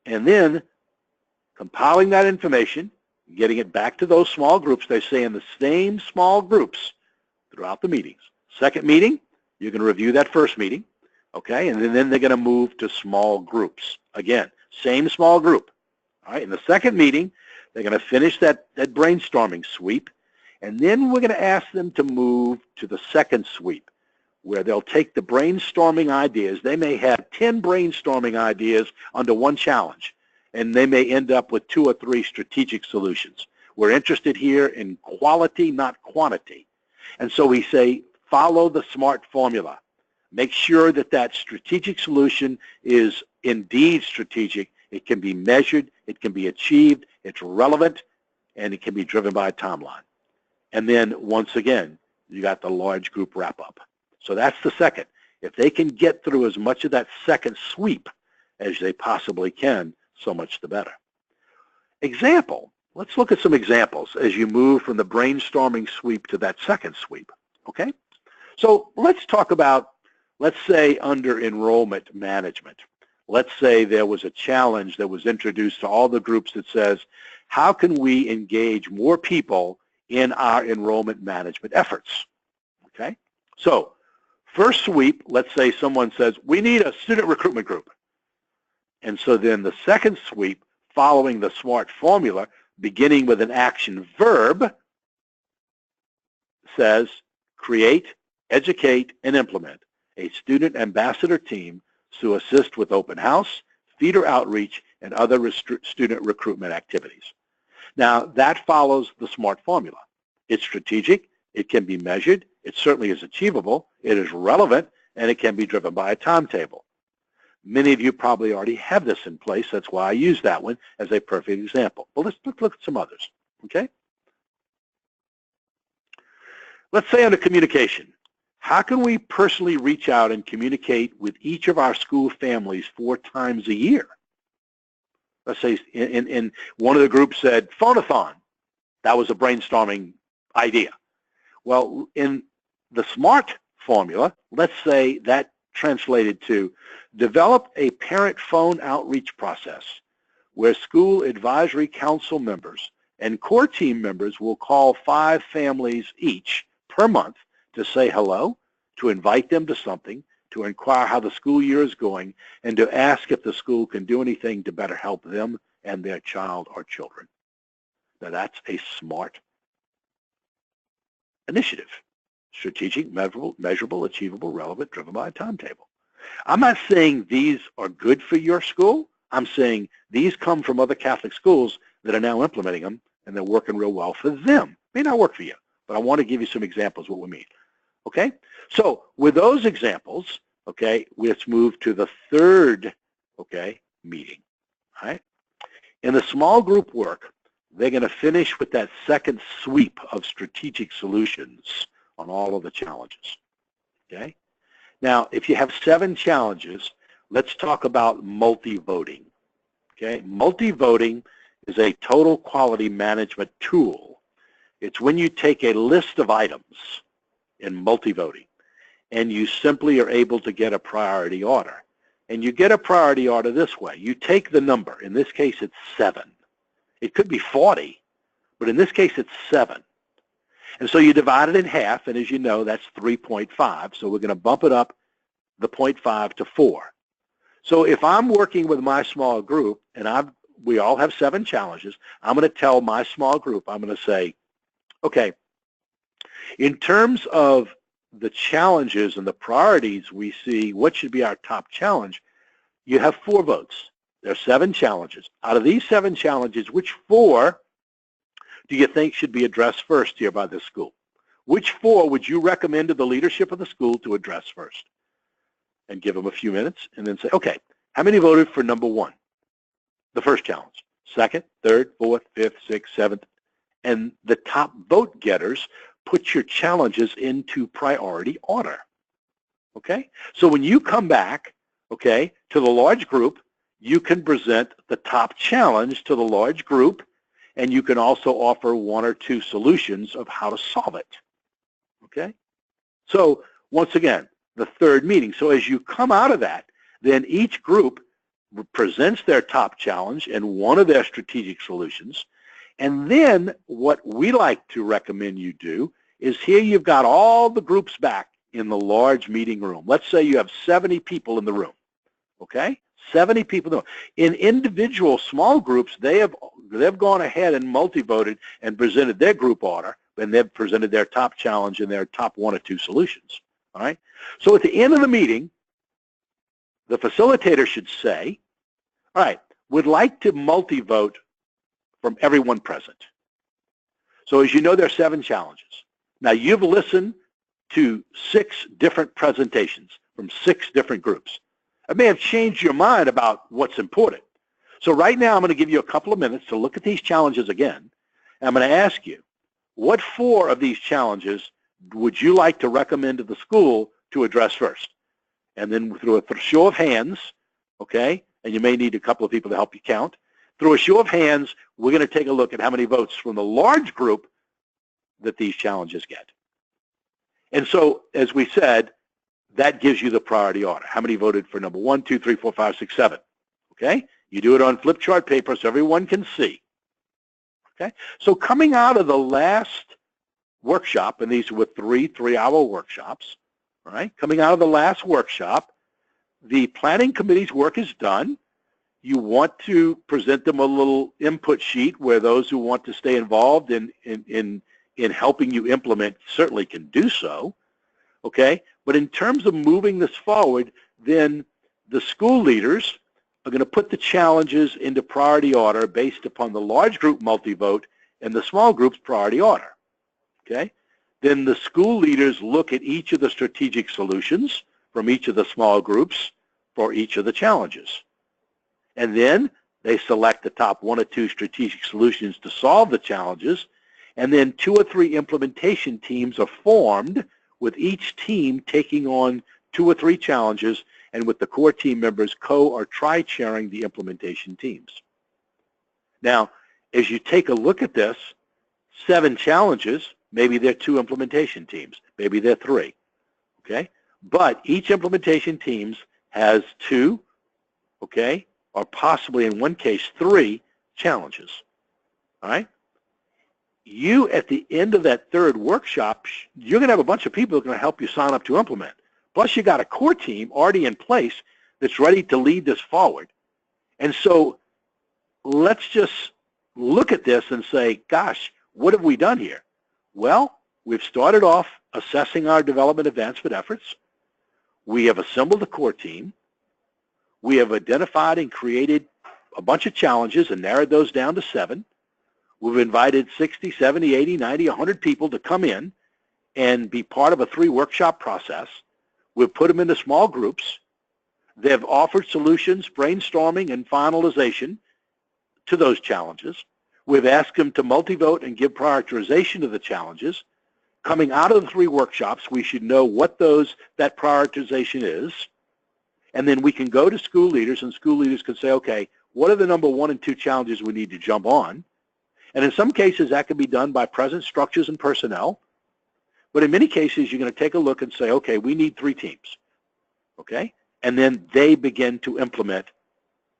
and then compiling that information, getting it back to those small groups. They stay in the same small groups throughout the meetings. Second meeting, you're going to review that first meeting, okay? And then they're going to move to small groups. Again, same small group. All right, in the second meeting, they're going to finish that brainstorming sweep, and then we're going to ask them to move to the second sweep, where they'll take the brainstorming ideas. They may have 10 brainstorming ideas under one challenge, and they may end up with 2 or 3 strategic solutions. We're interested here in quality, not quantity. And so we say, follow the SMART formula. Make sure that that strategic solution is indeed strategic. It can be measured, it can be achieved, it's relevant, and it can be driven by a timeline. And then, once again, you got the large group wrap-up. So that's the second. If they can get through as much of that second sweep as they possibly can, so much the better. Example. Let's look at some examples as you move from the brainstorming sweep to that second sweep, okay? So let's talk about, let's say, under enrollment management. Let's say there was a challenge that was introduced to all the groups that says, how can we engage more people in our enrollment management efforts, okay? So first sweep, let's say someone says, we need a student recruitment group. And so then the second sweep, following the SMART formula, beginning with an action verb, says create, educate, and implement a student ambassador team to assist with open house, feeder outreach, and other student recruitment activities. Now, that follows the SMART formula. It's strategic, it can be measured, it certainly is achievable, it is relevant, and it can be driven by a timetable. Many of you probably already have this in place. That's why I use that one as a perfect example. But let's look at some others, okay? Let's say under communication, how can we personally reach out and communicate with each of our school families 4 times a year? Let's say in one of the groups said phone-a-thon. That was a brainstorming idea. Well, in the SMART formula, let's say that translated to develop a parent phone outreach process where school advisory council members and core team members will call 5 families each per month to say hello, to invite them to something, to inquire how the school year is going, and to ask if the school can do anything to better help them and their child or children. Now that's a smart initiative. Strategic, measurable, achievable, relevant, driven by a timetable. I'm not saying these are good for your school. I'm saying these come from other Catholic schools that are now implementing them, and they're working real well for them. May not work for you, but I want to give you some examples of what we mean. Okay? So with those examples, okay, let's move to the third, okay, meeting. All right? In the small group work, they're going to finish with that second sweep of strategic solutions on all of the challenges. Okay? Now, if you have 7 challenges, let's talk about multi-voting. Okay? Multi-voting is a total quality management tool. It's when you take a list of items in multi-voting and you simply are able to get a priority order. And you get a priority order this way. You take the number. In this case, it's 7. It could be 40, but in this case, it's 7. And so you divide it in half, and as you know, that's 3.5. So we're going to bump it up the 0.5 to 4. So if I'm working with my small group, and we all have 7 challenges, I'm going to tell my small group, I'm going to say, okay, in terms of the challenges and the priorities we see, what should be our top challenge? You have 4 votes. There are 7 challenges. Out of these 7 challenges, which 4 do you think should be addressed first here by this school? Which 4 would you recommend to the leadership of the school to address first? And give them a few minutes and then say, okay, how many voted for number 1, the first challenge? Second, third, fourth, fifth, sixth, seventh. And the top vote getters put your challenges into priority order. Okay? So when you come back, okay, to the large group, you can present the top challenge to the large group, and you can also offer 1 or 2 solutions of how to solve it. Okay? So once again, the third meeting. So as you come out of that, then each group presents their top challenge and one of their strategic solutions. And then what we like to recommend you do is here you've got all the groups back in the large meeting room. Let's say you have 70 people in the room, okay? 70 people in the room. In individual small groups, they've gone ahead and multi-voted and presented their group order, and they've presented their top challenge and their top 1 or 2 solutions, all right? So at the end of the meeting, the facilitator should say, all right, we'd like to multi-vote from everyone present. So as you know, there are 7 challenges. Now you've listened to 6 different presentations from 6 different groups. It may have changed your mind about what's important. So right now I'm going to give you a couple of minutes to look at these challenges again. And I'm going to ask you, what 4 of these challenges would you like to recommend to the school to address first? And then through a show of hands, okay, and you may need a couple of people to help you count, through a show of hands, we're going to take a look at how many votes from the large group that these challenges get. And so, as we said, that gives you the priority order. How many voted for number 1, 2, 3, 4, 5, 6, 7? Okay? You do it on flip chart paper so everyone can see. Okay? So coming out of the last workshop, and these were 3 3-hour workshops, all right? Coming out of the last workshop, the planning committee's work is done. You want to present them a little input sheet where those who want to stay involved in helping you implement certainly can do so, okay? But in terms of moving this forward, then the school leaders are going to put the challenges into priority order based upon the large group multi-vote and the small group's priority order, okay? Then the school leaders look at each of the strategic solutions from each of the small groups for each of the challenges. And then they select the top 1 or 2 strategic solutions to solve the challenges, and then 2 or 3 implementation teams are formed with each team taking on 2 or 3 challenges, and with the core team members co- or tri-chairing the implementation teams. Now, as you take a look at this, 7 challenges, maybe they're 2 implementation teams, maybe they're 3, okay? But each implementation teams has 2, okay, or possibly in one case 3 challenges, all right? You, at the end of that third workshop, you're going to have a bunch of people who are going to help you sign up to implement. Plus, you got a core team already in place that's ready to lead this forward. And so let's just look at this and say, gosh, what have we done here? Well, we've started off assessing our development advancement efforts. We have assembled a core team. We have identified and created a bunch of challenges and narrowed those down to 7. We've invited 60, 70, 80, 90, 100 people to come in and be part of a 3-workshop process. We've put them into small groups. They've offered solutions, brainstorming, and finalization to those challenges. We've asked them to multi-vote and give prioritization to the challenges. Coming out of the 3 workshops, we should know what that prioritization is, and then we can go to school leaders, and school leaders can say, okay, what are the number 1 and 2 challenges we need to jump on? And in some cases, that can be done by present structures and personnel. But in many cases, you're going to take a look and say, okay, we need 3 teams, okay? And then they begin to implement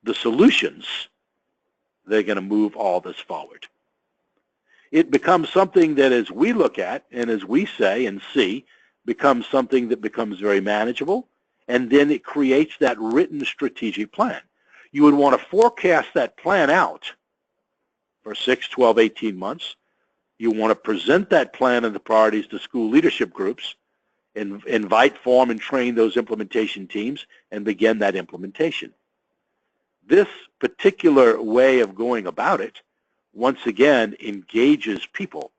the solutions. They're going to move all this forward. It becomes something that, as we look at and as we say and see, becomes something that becomes very manageable, and then it creates that written strategic plan. You would want to forecast that plan out for 6, 12, 18 months. You want to present that plan and the priorities to school leadership groups, and invite, form, and train those implementation teams, and begin that implementation. This particular way of going about it, once again, engages people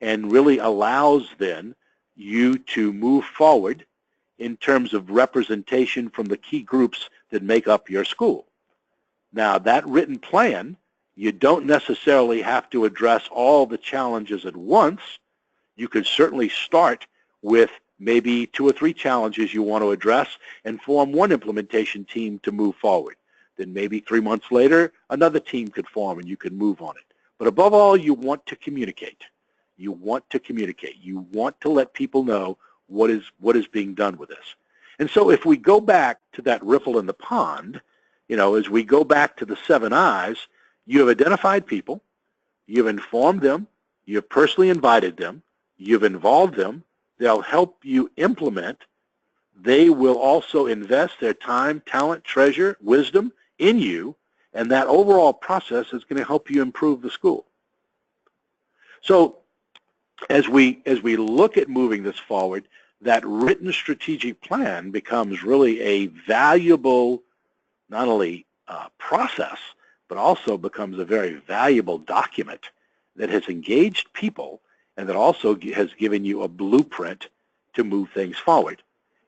and really allows then you to move forward in terms of representation from the key groups that make up your school. Now, that written plan, you don't necessarily have to address all the challenges at once. You could certainly start with maybe 2 or 3 challenges you want to address and form one implementation team to move forward. Then maybe 3 months later, another team could form and you could move on it. But above all, you want to communicate. You want to communicate. You want to let people know what is being done with this. And so if we go back to that ripple in the pond, as we go back to the 7 I's, you have identified people, you've informed them, you've personally invited them, you've involved them, they'll help you implement. They will also invest their time, talent, treasure, wisdom in you, and that overall process is going to help you improve the school. So as we look at moving this forward, that written strategic plan becomes really a valuable, not only process, but also becomes a very valuable document that has engaged people and that also has given you a blueprint to move things forward.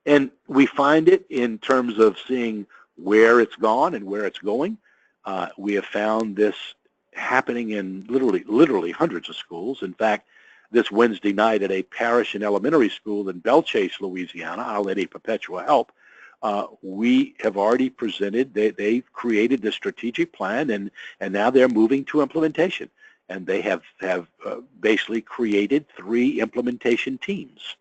And we find it in terms of seeing where it's gone and where it's going. We have found this happening in literally hundreds of schools. In fact, this Wednesday night at a parish and elementary school in Bellchase, Louisiana, Our Lady of Perpetual Help, we have already presented, they've created the strategic plan, and now they're moving to implementation. And they have basically created 3 implementation teams.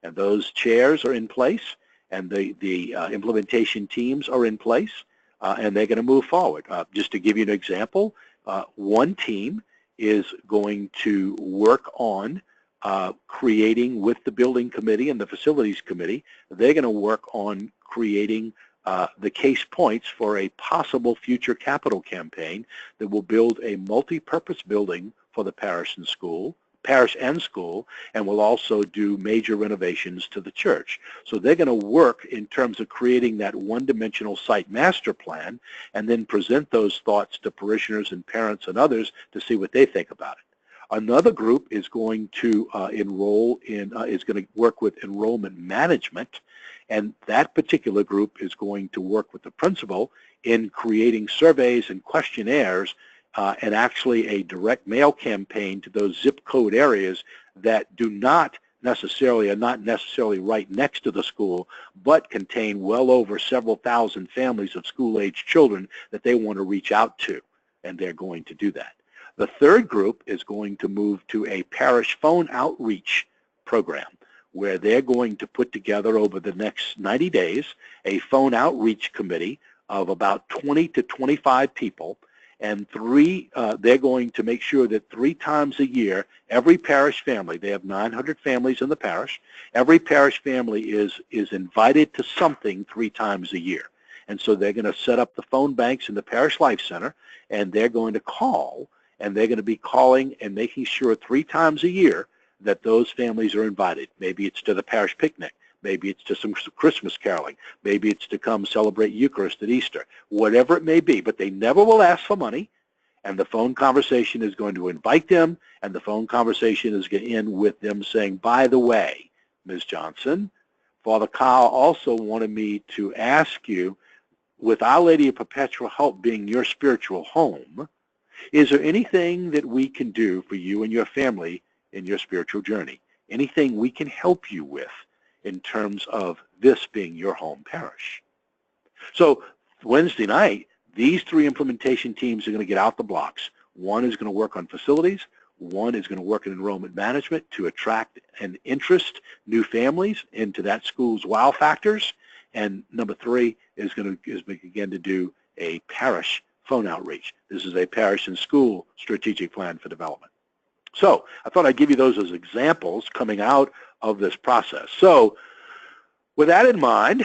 And those chairs are in place, and the implementation teams are in place, and they're going to move forward. Just to give you an example, one team is going to work on creating, with the building committee and the facilities committee, they're going to work on creating the case points for a possible future capital campaign that will build a multi-purpose building for the parish and school, and will also do major renovations to the church. So they're going to work in terms of creating that one-dimensional site master plan and then present those thoughts to parishioners and parents and others to see what they think about it. Another group is going to is going to work with enrollment management, and that particular group is going to work with the principal in creating surveys and questionnaires and actually a direct mail campaign to those zip code areas that are not necessarily right next to the school, but contain well over several thousand families of school-aged children that they want to reach out to, and they're going to do that. The third group is going to move to a parish phone outreach program, where they're going to put together over the next 90 days a phone outreach committee of about 20 to 25 people, and they're going to make sure that 3 times a year, every parish family, they have 900 families in the parish, every parish family is invited to something 3 times a year. And so they're going to set up the phone banks in the Parish Life Center, and they're going to call, and they're going to be calling and making sure 3 times a year that those families are invited. Maybe it's to the parish picnic. Maybe it's to some Christmas caroling. Maybe it's to come celebrate Eucharist at Easter. Whatever it may be, but they never will ask for money, and the phone conversation is going to invite them, and the phone conversation is going to end with them saying, by the way, Ms. Johnson, Father Kyle also wanted me to ask you, with Our Lady of Perpetual Help being your spiritual home, is there anything that we can do for you and your family in your spiritual journey? Anything we can help you with in terms of this being your home parish? So Wednesday night, these 3 implementation teams are going to get out the blocks. One is going to work on facilities. One is going to work in enrollment management to attract and interest new families into that school's wow factors. And number 3 is going to begin to do a parish phone outreach. This is a parish and school strategic plan for development. So I thought I'd give you those as examples coming out of this process. So with that in mind,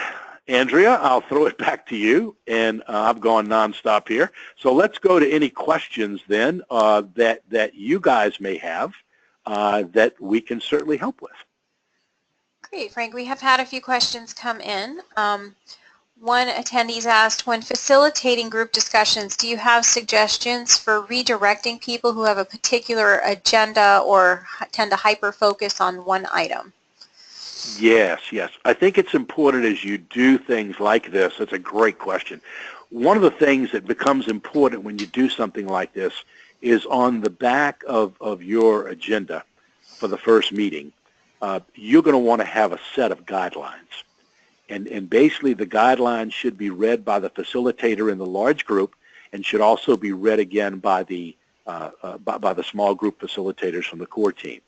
Andrea, I'll throw it back to you, and I've gone nonstop here. So let's go to any questions then that you guys may have that we can certainly help with. Great, Frank. We have had a few questions come in. One attendee's asked, when facilitating group discussions, do you have suggestions for redirecting people who have a particular agenda or tend to hyper-focus on one item? Yes. I think it's important as you do things like this. It's a great question. One of the things that becomes important when you do something like this is on the back of your agenda for the first meeting, you're going to want to have a set of guidelines. And basically the guidelines should be read by the facilitator in the large group and should also be read again by the small group facilitators from the core team.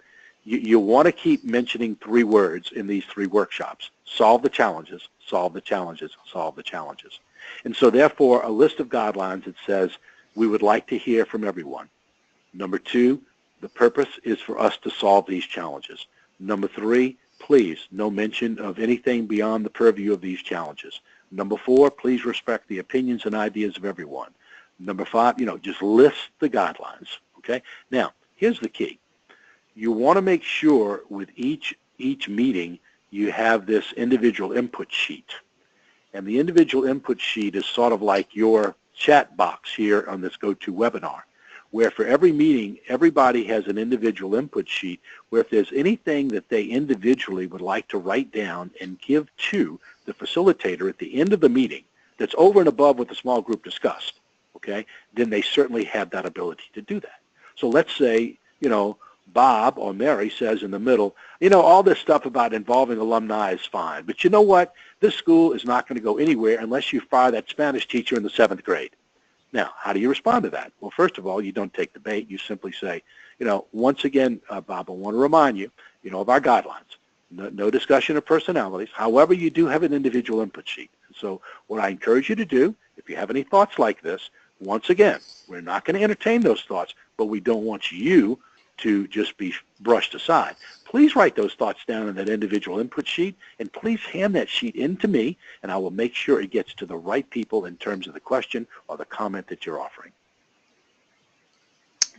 You want to keep mentioning 3 words in these 3 workshops: solve the challenges, solve the challenges, solve the challenges. And so therefore a list of guidelines that says we would like to hear from everyone. Number 2, the purpose is for us to solve these challenges. Number 3, please, no mention of anything beyond the purview of these challenges. Number 4, please respect the opinions and ideas of everyone. Number 5, just list the guidelines, okay? Now, here's the key. You want to make sure with each meeting you have this individual input sheet. And the individual input sheet is sort of like your chat box here on this GoToWebinar, where for every meeting, everybody has an individual input sheet where if there's anything that they individually would like to write down and give to the facilitator at the end of the meeting that's over and above what the small group discussed, okay, then they certainly have that ability to do that. So let's say, Bob or Mary says in the middle, all this stuff about involving alumni is fine, but you know what? This school is not going to go anywhere unless you fire that Spanish teacher in the 7th grade. Now, how do you respond to that? Well, first of all, you don't take the bait. You simply say, once again, Bob, I want to remind you, of our guidelines. No discussion of personalities. However, you do have an individual input sheet. So what I encourage you to do, if you have any thoughts like this, once again, we're not going to entertain those thoughts, but we don't want you to just be brushed aside. Please write those thoughts down in that individual input sheet, and please hand that sheet in to me, and I will make sure it gets to the right people in terms of the question or the comment that you're offering.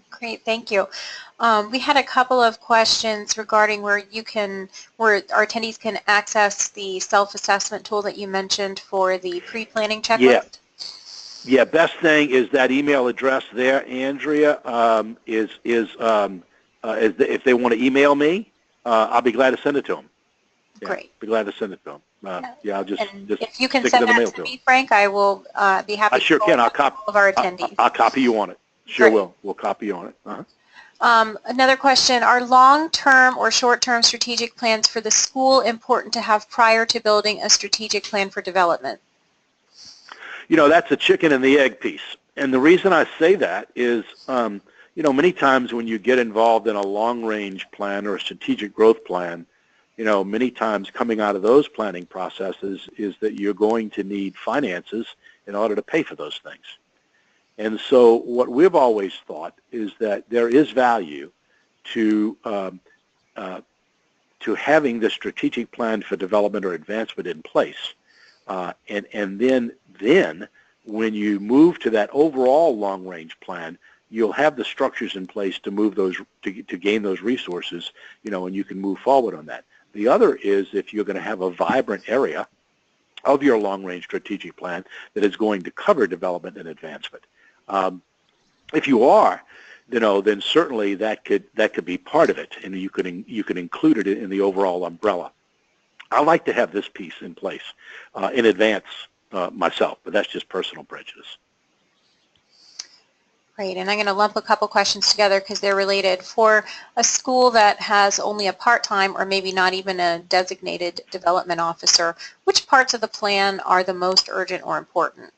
Great, thank you. We had a couple of questions regarding where our attendees can access the self-assessment tool that you mentioned for the pre-planning checklist. Yeah, best thing is that email address there, Andrea, if they want to email me, I'll be glad to send it to them. Yeah, Great. Be glad to send it to them. I'll just if you can send that to me, Frank, I will be happy. I sure can. I'll copy all of our attendees. I'll copy you on it. Sure Great. will. We'll copy you on it. Another question, are long-term or short-term strategic plans for the school important to have prior to building a strategic plan for development? That's a chicken and the egg piece. And the reason I say that is, many times when you get involved in a long-range plan or a strategic growth plan, many times coming out of those planning processes is that you're going to need finances in order to pay for those things. And so what we've always thought is that there is value to having the strategic plan for development or advancement in place. And then when you move to that overall long-range plan, you'll have the structures in place to move those, to gain those resources, and you can move forward on that. The other is if you're going to have a vibrant area of your long-range strategic plan that is going to cover development and advancement. If you are, then certainly that could be part of it, and you can include it in the overall umbrella. I like to have this piece in place in advance myself, but that's just personal prejudice. Great, and I'm going to lump a couple questions together because they're related. For a school that has only a part-time or maybe not even a designated development officer, which parts of the plan are the most urgent or important?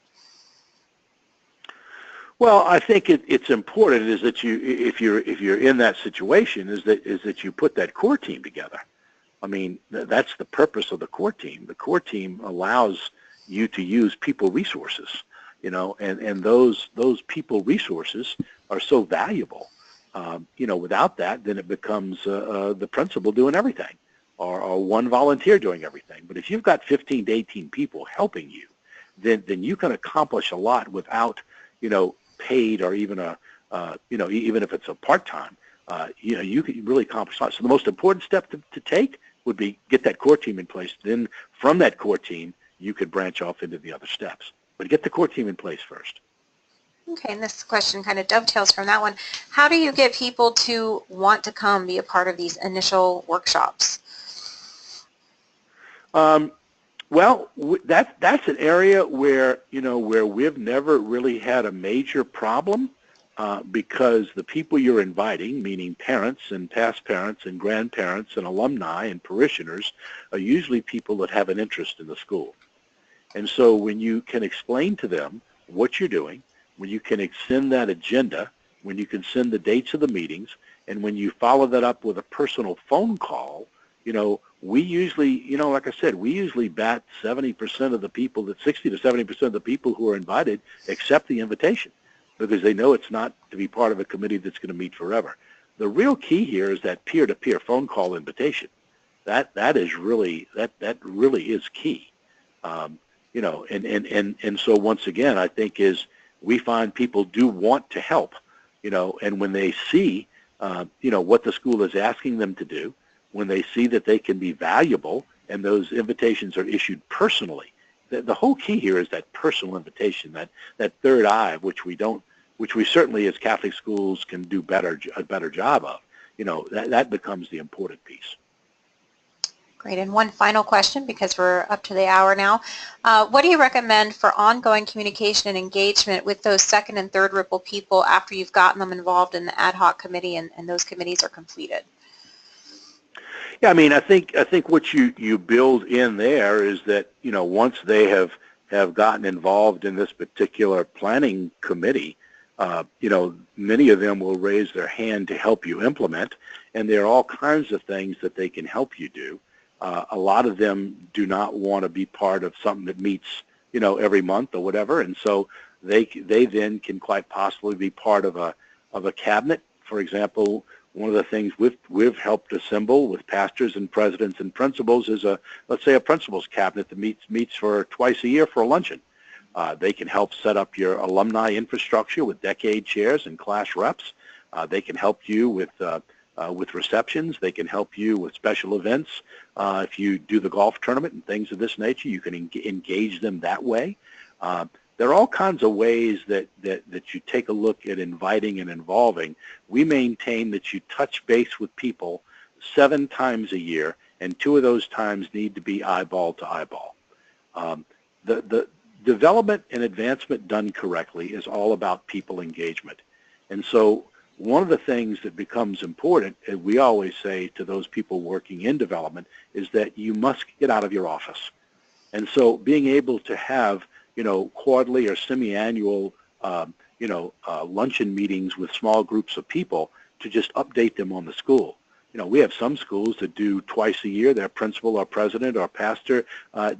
Well, I think it's important is that if you're in that situation, is that you put that core team together. I mean, that's the purpose of the core team. The core team allows you to use people resources, and those people resources are so valuable. Without that, then it becomes the principal doing everything, or one volunteer doing everything. But if you've got 15 to 18 people helping you, then you can accomplish a lot without, paid or even even if it's a part-time, you can really accomplish a lot. So the most important step to take would be get that core team in place. Then from that core team, you could branch off into the other steps. But get the core team in place first. Okay, and this question kind of dovetails from that one. How do you get people to want to come be a part of these initial workshops? Well, that's an area where where we've never really had a major problem because the people you're inviting, meaning parents and past parents and grandparents and alumni and parishioners, are usually people that have an interest in the school. And so when you can explain to them what you're doing, when you can send that agenda, when you can send the dates of the meetings, and when you follow that up with a personal phone call, we usually, like I said, we usually bat 70% of the people, that 60 to 70% of the people who are invited accept the invitation because they know it's not to be part of a committee that's going to meet forever. The real key here is that peer-to-peer phone call invitation. That is really, that really is key. And so once again, I think is we find people do want to help, and when they see, what the school is asking them to do, when they see that they can be valuable and those invitations are issued personally. The whole key here is that personal invitation, that third eye, which we certainly as Catholic schools can do a better job of. That becomes the important piece. Great, and one final question because we're up to the hour now. What do you recommend for ongoing communication and engagement with those second and third ripple people after you've gotten them involved in the ad hoc committee and those committees are completed? Yeah, I mean, I think what you build in there is that, once they have gotten involved in this particular planning committee, many of them will raise their hand to help you implement, and there are all kinds of things that they can help you do. A lot of them do not want to be part of something that meets, every month or whatever, and so they then can quite possibly be part of a cabinet. For example, one of the things we've helped assemble with pastors and presidents and principals is let's say a principals cabinet that meets for twice a year for a luncheon. They can help set up your alumni infrastructure with decade chairs and class reps. They can help you with receptions. They can help you with special events. If you do the golf tournament and things of this nature, you can engage them that way. There are all kinds of ways that you take a look at inviting and involving. We maintain that you touch base with people 7 times a year, and 2 of those times need to be eyeball to eyeball. The development and advancement done correctly is all about people engagement. And so one of the things that becomes important, as we always say to those people working in development, is that you must get out of your office. And so being able to have quarterly or semi-annual, luncheon meetings with small groups of people to just update them on the school. we have some schools that do twice a year. Their principal or president or pastor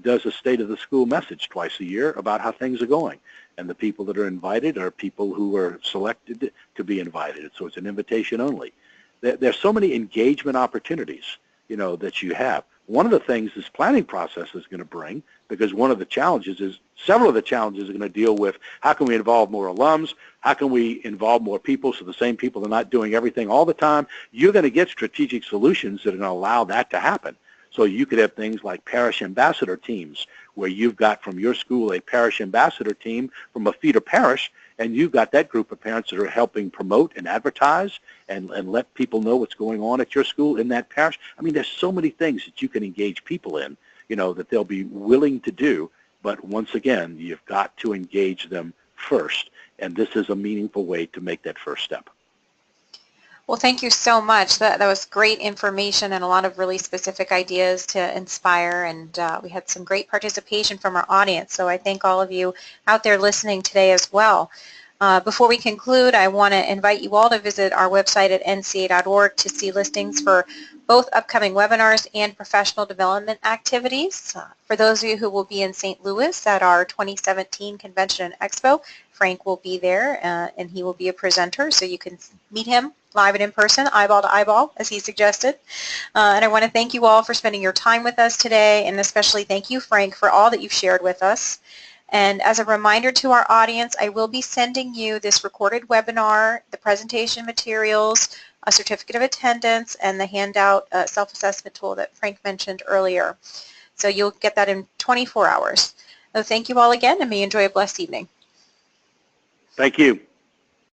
does a state of the school message twice a year about how things are going. And the people that are invited are people who are selected to be invited. So it's an invitation only. There's so many engagement opportunities, that you have. One of the things this planning process is going to bring, because one of the challenges is, several of the challenges are going to deal with how can we involve more alums, how can we involve more people so the same people are not doing everything all the time. You're going to get strategic solutions that are going to allow that to happen. So you could have things like parish ambassador teams, where you've got from your school a parish ambassador team from a feeder parish, and you've got that group of parents that are helping promote and advertise and let people know what's going on at your school in that parish. I mean, there's so many things that you can engage people in, that they'll be willing to do. But once again, you've got to engage them first, and this is a meaningful way to make that first step. Well, thank you so much. That was great information and a lot of really specific ideas to inspire, and we had some great participation from our audience. So I thank all of you out there listening today as well. Before we conclude, I want to invite you all to visit our website at ncea.org to see listings for both upcoming webinars and professional development activities. For those of you who will be in St. Louis at our 2017 Convention and Expo, Frank will be there, and he will be a presenter, so you can meet him live and in person, eyeball to eyeball, as he suggested. And I want to thank you all for spending your time with us today, and especially thank you, Frank, for all that you've shared with us. And as a reminder to our audience, I will be sending you this recorded webinar, the presentation materials, a certificate of attendance, and the handout self-assessment tool that Frank mentioned earlier. So you'll get that in 24 hours. So thank you all again, and may you enjoy a blessed evening. Thank you.